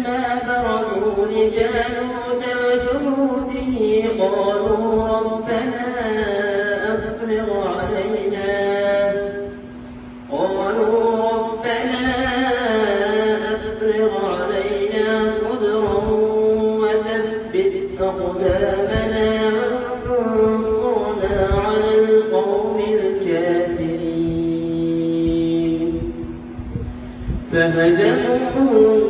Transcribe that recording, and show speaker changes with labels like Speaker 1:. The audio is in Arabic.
Speaker 1: فلما برزوا لجالوت وجنوده قالوا ربنا أفرغ علينا صبرا وثبت أقدامنا وانصرنا على القوم الكافرين فهزموهم